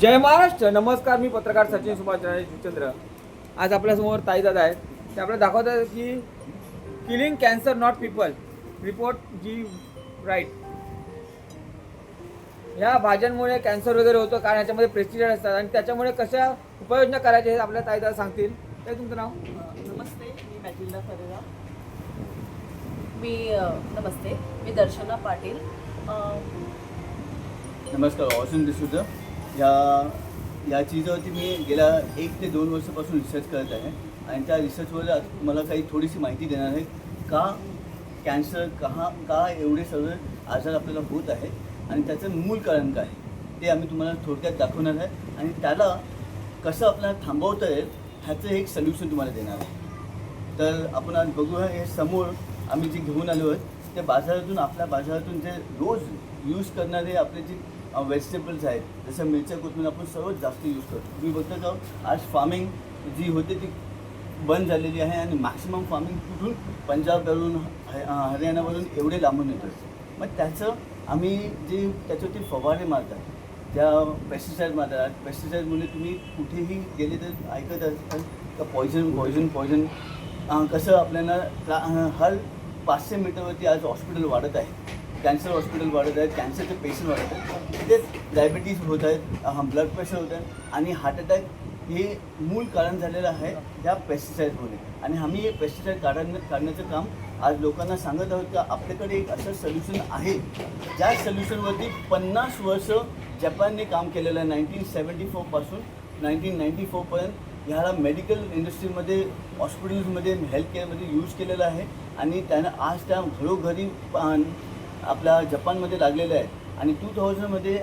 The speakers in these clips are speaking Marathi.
जय महाराष्ट्र. नमस्कार, मी पत्रकार सचिन सुभाष चंद्र. आज आपल्यासमोर ताई दादा आहेत. ते आपल्याला दाखवतात की killing cancer not people, report जी राईट. ह्या भाज्यांमुळे कॅन्सर वगैरे होतं, कारण याच्यामध्ये पेस्टिसाइड असतात आणि त्याच्यामुळे कशा उपाययोजना करायच्या हे आपल्या ताई दादा सांगतील. काय तुमचं नाव? नमस्ते, मी मॅटिल्डा फरेरा. नमस्ते, मी दर्शना पाटील. नमस्कार, वॉशिंग डिसूजा. या चीजावरती मी गेल्या 1 ते 2 वर्षापासून रिसर्च करत आहे आणि त्या रिसर्चवर मला काही थोडीशी माहिती देणार आहे का कॅन्सर का एवढे सगळे आजार आपल्याला होत आहे आणि त्याचं मूळ कारण काय ते आम्ही तुम्हाला थोडक्यात दाखवणार आहे आणि त्याला कसं आपल्याला थांबवता येईल ह्याचं एक सोल्युशन तुम्हाला देणार आहे. तर आपण आज बघूया, हे समोर आम्ही जे घेऊन आलो आहे ते आपल्या बाजारातून जे रोज यूज करणारे आपले जे व्हेजिटेबल्स आहेत, जसं मिरच्या कोथिंबीर आपण सर्वात जास्त यूज करतो. तुम्ही बघता का आज फार्मिंग जी होते ती बंद झालेली आहे आणि मॅक्सिमम फार्मिंग कुठून पंजाबवरून हरियाणावरून एवढे लांबून येतात. मग त्याचं आम्ही जे त्याच्यावरती फवारे मारतात, त्या पेस्टिसाईड मारतात. पेस्टिसाईडमुळे तुम्ही कुठेही गेले तर ऐकत असाल का पॉयझन कसं आपल्याला हर 500 मीटरवरती आज हॉस्पिटल वाढत आहे. कॅन्सर हॉस्पिटल वाढत आहेत, कॅन्सरचे पेशंट वाढत आहेत, तिथेच डायबिटीज होत आहेत, ब्लड प्रेशर होत आहे आणि हार्ट अटॅक हे मूळ कारण झालेलं आहे त्या पेस्टिसाईडमुळे. आणि आम्ही हे पेस्टिसाईड काढण्याचं काम आज लोकांना सांगत आहोत का आपल्याकडे एक असं सोल्युशन आहे ज्या सोल्युशनवरती 50 वर्ष जपानने काम केलेलं आहे. 1974 1994पर्यंत ह्याला मेडिकल इंडस्ट्रीमध्ये, हॉस्पिटल्समध्ये, हेल्थ केअरमध्ये यूज केलेलं आहे आणि त्यानं आज त्या घरोघरी आपल्या जपानमध्ये लागलेलं आहे. आणि 2000मध्ये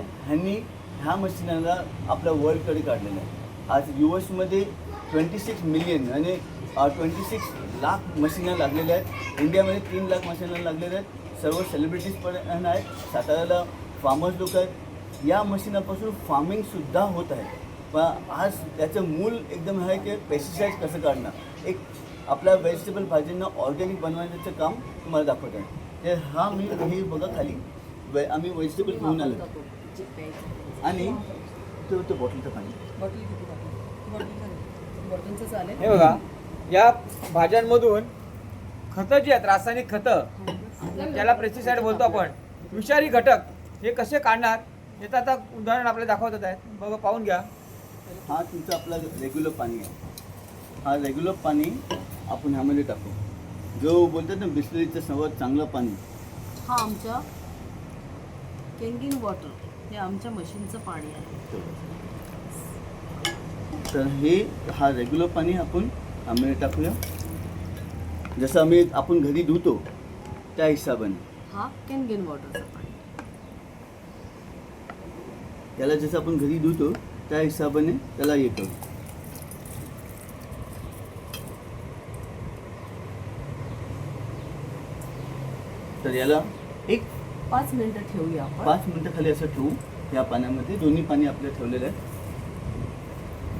ह्या मशीनला आपल्या वर्ल्डकडे काढलेलं आहे. आज US मध्ये 26 मिलियन आणि 26 लाख मशीनं लागलेल्या आहेत. इंडियामध्ये 3 लाख मशीनं लागलेल्या आहेत. सर्व सेलिब्रिटीज पण आहेत. साताऱ्याला फार्मर्स लोक आहेत. या मशीनापासून फार्मिंगसुद्धा होत आहे. पण आज त्याचं मूळ एकदम आहे की पेस्टिसाईड कसं काढणं, एक आपल्या व्हेजिटेबल भाजींना ऑर्गॅनिक बनवण्याचं काम तुम्हाला दाखवत आहे. ते मी हे बघा खाली आम्ही व्हेजिटेबल घेऊन आलो आणि तो बॉटलचं पाणी बॉटलचं चालेल. हे बघा, या भाज्यांमधून खतं जी आहेत, रासायनिक खतं, ज्याला पेस्टिसाइड बोलतो आपण, विषारी घटक, हे कसे काढणार याचं आता उदाहरण आपल्याला दाखवत आहेत. बघा, पाहून घ्या. हा तुमचा आपला रेग्युलर पाणी आहे. हा रेग्युलर पाणी आपण ह्यामध्ये टाकू. जो बोलतात ना बिस्लरीचं सर्वात चांगलं पाणी, हा आमच्या केंगिन वॉटर, हे आमच्या मशीनचं पाणी आहे. तर हा रेग्युलर पाणी आपण आम्ही टाकूया. जसं आपण घरी धुतो त्या हिशोबाने. हा केंगिन वॉटरचं पाणी. त्याला जसं आपण घरी धुतो त्या हिशोबाने त्याला हे करू. तर याला एक 5 मिनिटं ठेवूया आपण. 5 मिनिटं खाली असं ठेवू या पाण्यामध्ये. दोन्ही पाणी आपलं ठेवलेलं आहे.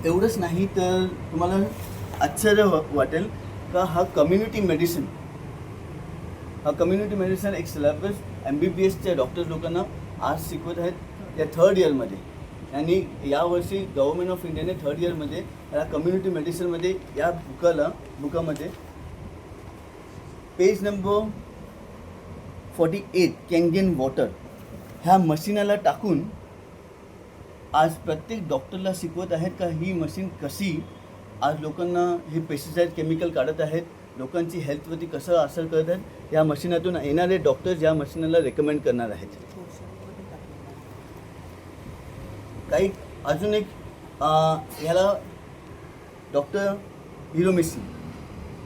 एवढंच नाही तर तुम्हाला आश्चर्य वाटेल का हा कम्युनिटी मेडिसिन एक सिलेबस MBBSच्या डॉक्टर्स लोकांना आज शिकवत आहेत त्या 3rd इयरमध्ये. आणि यावर्षी गव्हर्नमेंट ऑफ इंडियाने 3rd इयरमध्ये या कम्युनिटी मेडिसिनमध्ये या बुकामध्ये पेज नंबर 48 केंगेन वॉटर ह्या मशीनाला टाकून आज प्रत्येक डॉक्टरला शिकवत आहेत का ही मशीन कशी आज लोकांना हे पेस्टिसाईड केमिकल काढत आहेत, लोकांची हेल्थवरती कसं असर करत आहेत. या मशीनातून येणारे डॉक्टर्स या मशीनाला रेकमेंड करणार आहेत. काही अजून एक ह्याला डॉक्टर हिरोमिसी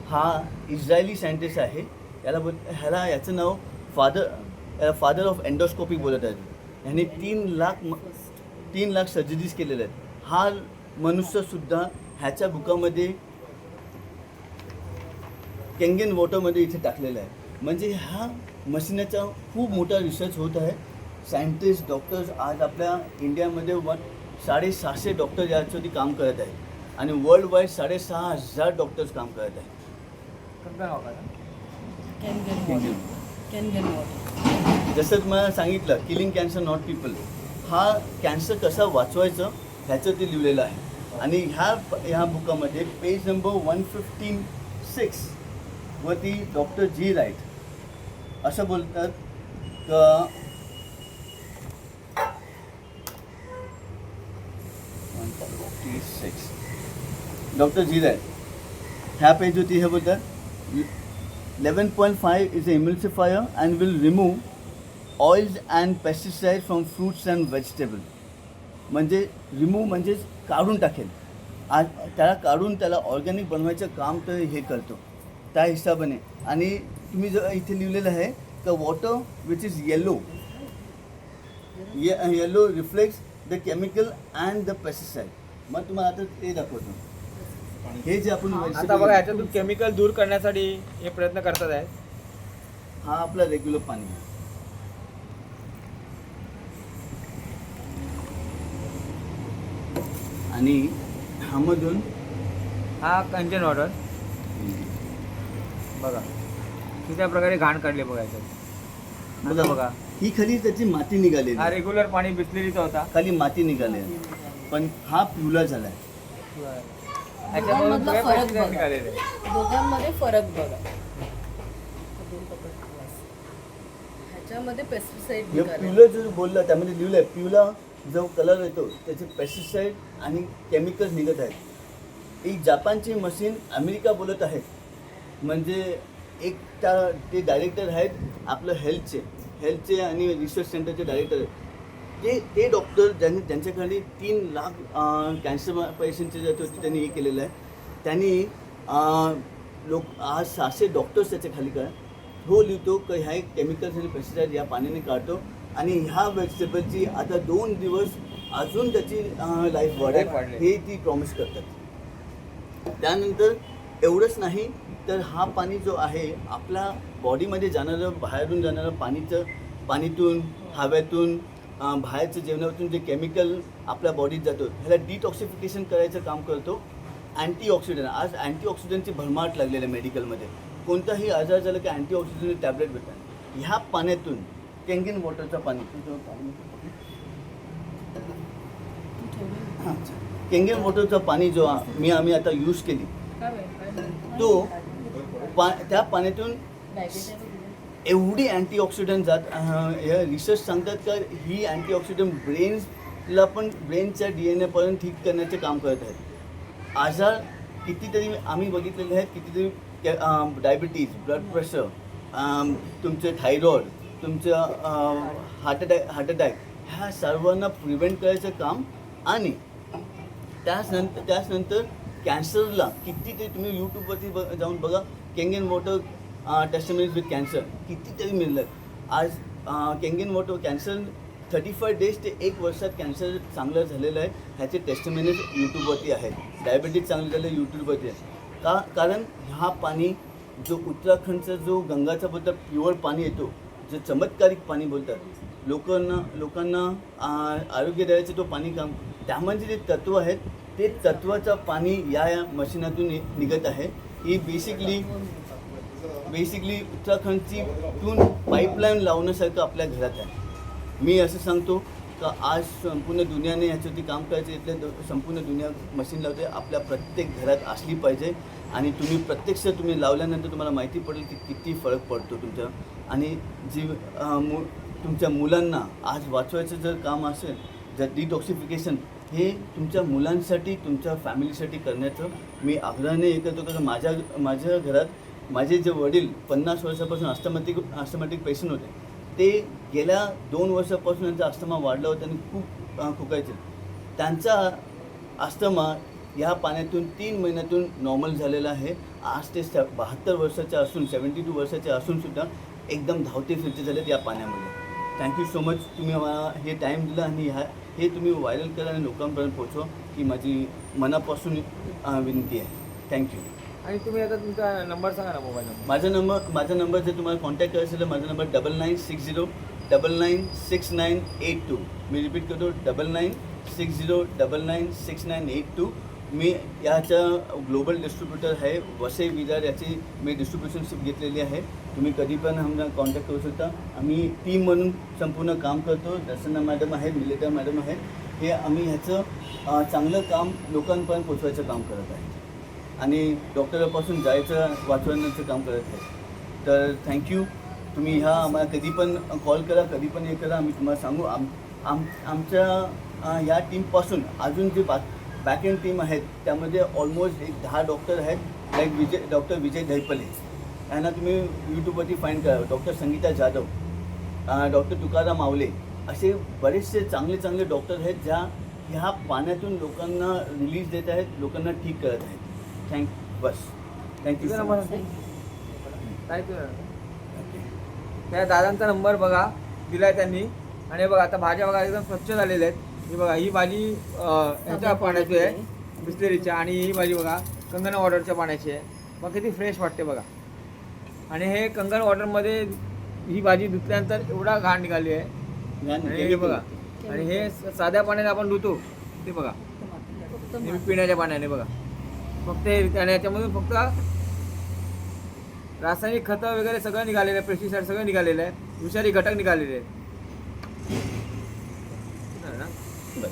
हा इस्रायली सायंटिस्ट आहे. याचं नाव फादर ऑफ एंडोस्कोपी बोलत आहेत. ह्याने 3 लाख सर्जरीज केलेल्या आहेत. हा मनुष्यसुद्धा ह्याच्या बुकामध्ये केंगेन वॉटरमध्ये इथे टाकलेला आहे. म्हणजे ह्या मशीनाचा खूप मोठा रिसर्च होत आहे. सायंटिस्ट, डॉक्टर्स आज आपल्या इंडियामध्ये 650 डॉक्टर याच्यावरती काम करत आहेत आणि वर्ल्ड वाईड 6,500 डॉक्टर्स काम करत आहेत. केंगिन वॉटर. जसं तुम्हाला सांगितलं, किलिंग कॅन्सर नॉट पीपल. हा कॅन्सर कसा वाचवायचं ह्याचं ते लिहिलेलं आहे. आणि ह्या बुकामध्ये पेज नंबर 156 वरती डॉक्टर जी राईट असं बोलतात का 156 डॉक्टर जी राईट ह्या पेजवरती हे बोलतात 11.5 is an emulsifier and will remove oils and pesticides from fruits and vegetables. म्हणजे रिमूव्ह म्हणजेच काढून टाकेल. त्याला काढून त्याला ऑर्गॅनिक बनवायचं काम तर हे करतो त्या हिशोबाने. आणि तुम्ही जर इथे लिहिलेलं आहे का water which is yellow reflects the chemical and the pesticide. मग तुम्हाला आता ते दाखवतो. हे जे आपण आता बघा ह्याच्यातून केमिकल दूर करण्यासाठी हे प्रयत्न करतात आहेत. हा आपला रेग्युलर पाणी आहे. आणि ह्यामधून हा कंचन वॉटर बघा किती प्रकारे घाण काढले बघा याच्यात. आता बघा ही खाली त्याची माती निघालेली हा आहे. रेग्युलर पाणी बिस्लेरीचा होता. खाली माती निघाली पण हा पिवळा झालाय. ह्याच्यामधून दोघांमधला सगळे फरक पेस्टिसाइड बघा. निघालेले. दोघांमध्ये फरक बघा. ह्याच्यामध्ये पेस्टिसाइड हे पिवळं जो बोलला त्यामध्ये लिहिलंय पिवळा जो कलर येतो त्याचे पेस्टिसाइड आणि केमिकल्स निघत आहेत. ही जापानची मशीन अमेरिका बोलत आहेत. म्हणजे एक ते डायरेक्टर आहेत आपलं हेल्थचे आणि रिसर्च सेंटरचे डायरेक्टर आहेत. ते डॉक्टर त्यांच्याकडे 3 लाख कॅन्सर पेशंटचे जे होते त्यांनी हे केलेलं आहे. त्यांनी आज 600 डॉक्टर्स त्याच्या खाली काय हो लिहितो की ह्या केमिकल्स आणि पेस्टिसाइड या पाण्याने काढतो आणि ह्या व्हेजिटेबलची आता 2 दिवस अजून त्याची लाईफ वाढेल हे ती प्रॉमिस करतात. त्यानंतर एवढंच नाही तर हा पाणी जो आहे आपल्या बॉडीमध्ये जाणारं बाहेरून जाणारं पाणीतून हव्यातून बाहेरच्या जेवणातून जे केमिकल आपल्या बॉडीत जातो ह्याला डिटॉक्सिफिकेशन करायचं काम करतो. अँटीऑक्सिडंट आज अँटीऑक्सिडंटची भरमाट लागलेली आहे मेडिकलमध्ये. कोणताही आजार झाला की अँटीऑक्सिडंट टॅबलेट भेटतात. ह्या पाण्यातून केंगिन वॉटरचं पाणी केंगिन वॉटरचं पाणी जो आम्ही आता यूज केली तो त्या पाण्यातून एवढी अँटीऑक्सिडंट रिसर्च सांगतात का ही अँटीऑक्सिडंट ब्रेनच्या DNA पर्यंत ठीक करण्याचे काम करत आहेत. आजार कितीतरी आम्ही बघितलेले आहेत. कितीतरी डायबिटीज ब्लड प्रेशर तुमचं थायरॉइड तुमचं हार्ट अटॅक ह्या सर्वांना प्रिव्हेंट करायचं काम. आणि त्याचनंतर कॅन्सरला कितीतरी तुम्ही यूट्यूबवरती जाऊन बघा केंगेन वॉटर टेस्टिमनीज विथ कॅन्सर कितीतरी मिळलं. आज केंगेन वॉटर कॅन्सर 35 डेज ते 1 वर्षात कॅन्सर चांगलं झालेलं आहे ह्याचे टेस्टिमनीज यूट्यूबवरती आहेत. डायबिटीज चांगलं झालं यूट्यूबवरती आहे. कारण हा पाणी जो उत्तराखंडचा जो गंगाचा बोलतात प्युअर पाणी येतो जे चमत्कारिक पाणी बोलतात लोकांना आरोग्य द्यायचं तो पाणी काम त्यामध्ये जे तत्त्व आहेत ते तत्त्वाचं पाणी या मशीनातून निघत आहे. ही बेसिकली उत्तराखंडची तून पाईपलाईन लावण्यासारखं आपल्या घरात आहे. मी असं सांगतो का आज संपूर्ण दुनियाने ह्याच्यावरती काम करायचं इथल्या संपूर्ण दुनिया मशीन लावते आपल्या प्रत्येक घरात असली पाहिजे. आणि प्रत्यक्ष तुम्ही लावल्यानंतर तुम्हाला माहिती पडेल की किती फरक पडतो तुमचा. आणि जी तुमच्या मुलांना आज वाचवायचं जर काम असेल जर डिटॉक्सिफिकेशन हे तुमच्या मुलांसाठी तुमच्या फॅमिलीसाठी करण्याचं मी आग्रहाने हे करतो. कारण माझ्या घरात माझे जे वडील 50 वर्षापासून अस्थमॅटिक पेशंट होते. ते गेल्या 2 वर्षापासून त्यांचा अस्थमा वाढला होता आणि खूप खुकायचे. त्यांचा अस्थमा ह्या पाण्यातून 3 महिन्यातून नॉर्मल झालेला आहे. आज ते 72 वर्षाचे असून 72 वर्षाचे असूनसुद्धा एकदम धावते फिरते झालेत या पाण्यामध्ये. थँक्यू सो मच तुम्ही मला हे टाईम दिला आणि हे तुम्ही व्हायरल करा आणि लोकांपर्यंत पोहोचवा ही माझी मनापासून विनंती आहे. थँक्यू. आणि तुम्ही आता तुमचा नंबर सांगा ना मोबाईल नंबर. माझा नंबर जर तुम्हाला कॉन्टॅक्ट करायचं असेल माझा नंबर 9960996982. मी रिपीट करतो 9960996982. मी याचा ग्लोबल डिस्ट्रीब्युटर आहे वसई विरार याची मी डिस्ट्रीब्युशनशिप घेतलेली आहे. तुम्ही कधी पण आम्हाला कॉन्टॅक्ट करू शकता. आम्ही टीम म्हणून संपूर्ण काम करतो. दर्शना मॅडम आहेत मिलेटा मॅडम आहेत हे आम्ही ह्याचं चांगलं काम लोकांपर्यंत पोचवायचं काम करत आहे आणि डॉक्टरापासून जायचं वाचवण्याचं काम करत आहे. तर थँक्यू. तुम्ही ह्या आम्हाला कधी पण कॉल करा, कधी पण हे करा, आम्ही तुम्हाला सांगू. आमच्या ह्या टीमपासून अजून जे बॅक एंड टीम आहेत त्यामध्ये ऑलमोस्ट एक 10 डॉक्टर आहेत. लाईक डॉक्टर विजय धैपले यांना तुम्ही यूट्यूबवरती फाईंड करा. डॉक्टर संगीता जाधव, डॉक्टर तुकाराम मावले, असे बरेचसे चांगले चांगले डॉक्टर आहेत ज्या ह्या पाण्यातून लोकांना रिलीज देत आहेत, लोकांना ठीक करत आहेत. थँक्यू तुझा सो नंबर मच. सांग. काय तुझा? त्या दादांचा नंबर बघा दिलाय त्यांनी. आणि बघा आता भाज्या बघा एकदम स्वच्छ झालेल्या आहेत. ही बघा ही भाजी ह्याच्या पाण्याची आहे बिस्लेरीच्या, आणि ही भाजी बघा कंगना वॉटरच्या पाण्याची आहे. मग किती फ्रेश वाटते बघा. आणि हे कंगन वॉटरमध्ये ही भाजी धुतल्यानंतर एवढा घाण निघाली आहे. आणि हे बघा, आणि हे साध्या पाण्याने आपण धुतो ते बघा, फक्त नेहमी पिण्याच्या पाण्याने बघा. फक्त हे आणि याच्यामधून फक्त रासायनिक खतं वगैरे सगळं निघालेलं आहे, पेस्टिसाईड सगळं निघालेलं आहे, विषारी घटक निघालेले आहेत. बस.